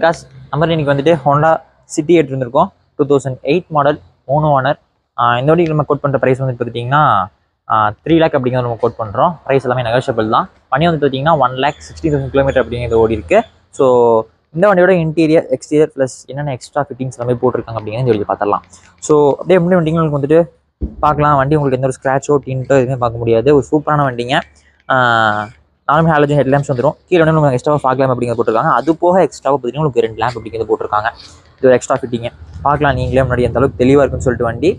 Cos நம்ம இன்னைக்கு வந்துட்டு ஹோண்டா சிட்டி எடுத்துருந்துருக்கோம். 2008 model 3 owner. இந்த வண்டி நம்ம கோட் பண்ணுற ப்ரைஸ் வந்து பார்த்தீங்கன்னா 3 lakh அப்படிங்கிறது நம்ம கோட் பண்ணுறோம். ப்ரைஸ் எல்லாமே நெகோஷியபிள் தான். வண்டி வந்து பார்த்தீங்கன்னா 1,60,000 கிலோமீட்டர் அப்படிங்கிறது ஓடி இருக்கு. ஸோ இந்த வண்டியோட இன்டீரியர் எக்ஸ்டீரியர் ப்ளஸ் என்னென்ன எக்ஸ்ட்ரா ஃபிட்டிங்ஸ் எல்லாமே போட்டிருக்காங்க அப்படிங்கிறது இந்த வண்டி பார்த்துடலாம். ஸோ அப்படியே முன்னாடி வண்டிங்களுக்கு வந்துட்டு பார்க்கலாம். வண்டி உங்களுக்கு எந்த ஒரு ஸ்க்ராச்சோ டின்ட்டோ எதுவுமே பார்க்க முடியாது. ஒரு சூப்பரான வண்டிங்க. நார்மல் ஹாலஜன் ஹெட் லேம்ப்ஸ் வந்துடும். கீழே வந்து உங்களுக்கு எக்ஸ்ட்ரா ஃபாக் லேம்ப் அப்படிங்கிறது போட்டிருக்காங்க. அது போக எக்ஸ்ட்ராவாக பார்த்தீங்கன்னா உங்களுக்கு 2 லேம்ப் அப்படிங்கிறது போட்டிருக்காங்க. இது ஒரு எக்ஸ்ட்ரா ஃபிட்டிங்க. பார்க்கலாம் நீங்களே முன்னாடி எந்த அளவுக்கு தெளிவாக இருக்குன்னு சொல்லிட்டு வண்டி.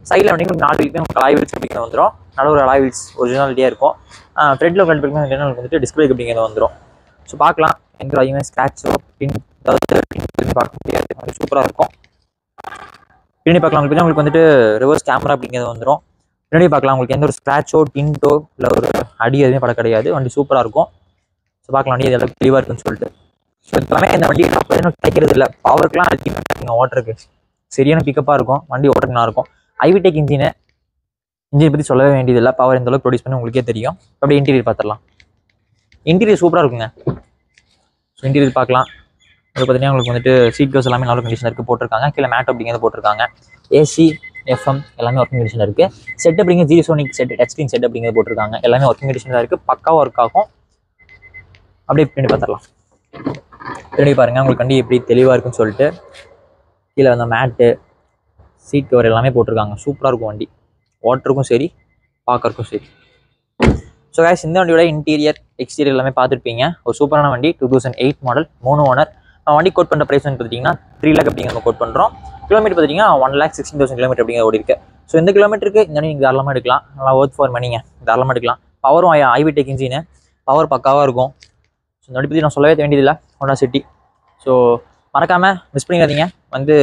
சைடில் வந்து உங்களுக்கு 4 வீலுமே உங்களுக்கு அலாய் வீல்ஸ் அப்படிங்கிறது வந்துடும். நல்ல ஒரு அலாய் வீல்ஸ் ஒரிஜினாலிட்டியாக இருக்கும். ஃப்ரண்ட்டில் கண்டிப்பாக வந்துட்டு டிஸ்பிளே அப்படிங்கிறது வந்துடும். ஸோ பார்க்கலாம் எந்த வகையுமே ஸ்க்ராச்சோ பின் பார்க்க முடியாது. சூப்பராக இருக்கும். பின்னாடி பார்க்கலாம் உங்களுக்கு வந்துட்டு ரிவர்ஸ் கேமரா அப்படிங்கிறது வந்துடும். பின்னாடி பார்க்கலாம் உங்களுக்கு எந்த ஒரு ஸ்க்ராச்சோ டின்ட்டோ இல்லை ஒரு அடி எதுவுமே பட கிடையாது. வண்டி சூப்பராக இருக்கும். ஸோ பார்க்கலாம் வண்டி எதாவது தெளிவாக இருக்குன்னு சொல்லிட்டு. ஸோ எல்லாமே இந்த வண்டி கிடைக்கிறது இல்லை. பவருக்குலாம் அதிகமாக ஓட்டுறதுக்கு சரியான பிக்கப்பாக இருக்கும். வண்டி ஓட்டுறதுனா இருக்கும். ஐவிடெக் இன்ஜினை பற்றி சொல்லவே வேண்டியதில்லை. பவர் எந்த அளவுக்கு ப்ரொடியூஸ் பண்ணி உங்களுக்கே தெரியும். அப்படியே இன்டீரியர் பார்த்துடலாம். இன்டீரியர் சூப்பராக இருக்குங்க. ஸோ இன்டீரியர் பார்க்கலாம். அது பார்த்தீங்கன்னா உங்களுக்கு வந்துட்டு சீட் கவர்ஸ் எல்லாமே நல்ல கண்டிஷன் இருக்குது போட்டிருக்காங்க. கீழே மேட் அப்படிங்கிறது போட்டிருக்காங்க. ஏசி எஃப்எம் எல்லாமே ஒர்க்கிங் கண்டிஷனில் இருக்குது. செட் அப்படிங்கிற ஜீரோசோனிக் செட் டச் ஸ்க்ரீன் செட் அப்படிங்கிறது போட்டிருக்காங்க. எல்லாமே ஒர்க்கிங் கண்டிஷனில் இருக்குது. பக்காவாக ஒர்க் ஆகும். அப்படியே பின்னாடி பார்த்துடலாம். பின்னாடி பாருங்கள் உங்களுக்கு வண்டி எப்படி தெளிவாக இருக்குன்னு சொல்லிட்டு. கீழே வந்த மேட்டு சீட் கவர் எல்லாமே போட்டிருக்காங்க. சூப்பராக இருக்கும் வண்டி. வாட்டருக்கும் சரி பார்க்கறக்கும் சரி. ஸோ கைஸ் இந்த வண்டியோட இன்டீரியர் எக்ஸ்டீரியர் எல்லாமே பார்த்துருப்பீங்க. ஒரு சூப்பரான வண்டி. 2008 மாடல் 3 ஓனர். வண்டி கோட் பண்ணுற ப்ரைஸ் வந்து பார்த்தீங்கன்னா 3 lakh அப்படிங்கிற நம்ம கோட் பண்ணுறோம். கிலோமீட்டர் பார்த்தீங்கன்னா 1,60,000 கிலோமீட்டர் அப்படிங்கிற ஓடி இருக்கு. ஸோ இந்த கிலோமீட்டருக்கு இந்த வண்டி நீங்கள் தாராளமாக எடுக்கலாம். நல்லா ஒர்த் ஃபார் மணிங்க. தாராளமாக எடுக்கலாம். பவரும் ஐவிடெக் இன்ஜினு பவர் பக்காவாக இருக்கும். ஸோ இந்த வண்டி பற்றி நான் சொல்லவே வேண்டியதில்லை. Honda city. ஸோ மறக்காமல் மிஸ் பண்ணிடாதீங்க. வந்து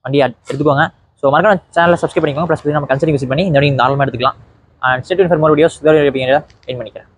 வண்டியை எடுத்துக்கோங்க. ஸோ மறக்காம சேனலில் சப்ஸ்கிரைப் பண்ணிக்கோங்க. ப்ளஸ் நம்ம கன்சல்டிங் விசிட் பண்ணி இந்த வண்டி தாராளமாக எடுத்துக்கலாம். And stay tune for more videos. வேறு அப்படிங்கிறத வெயிட் பண்ணிக்கிறேன்.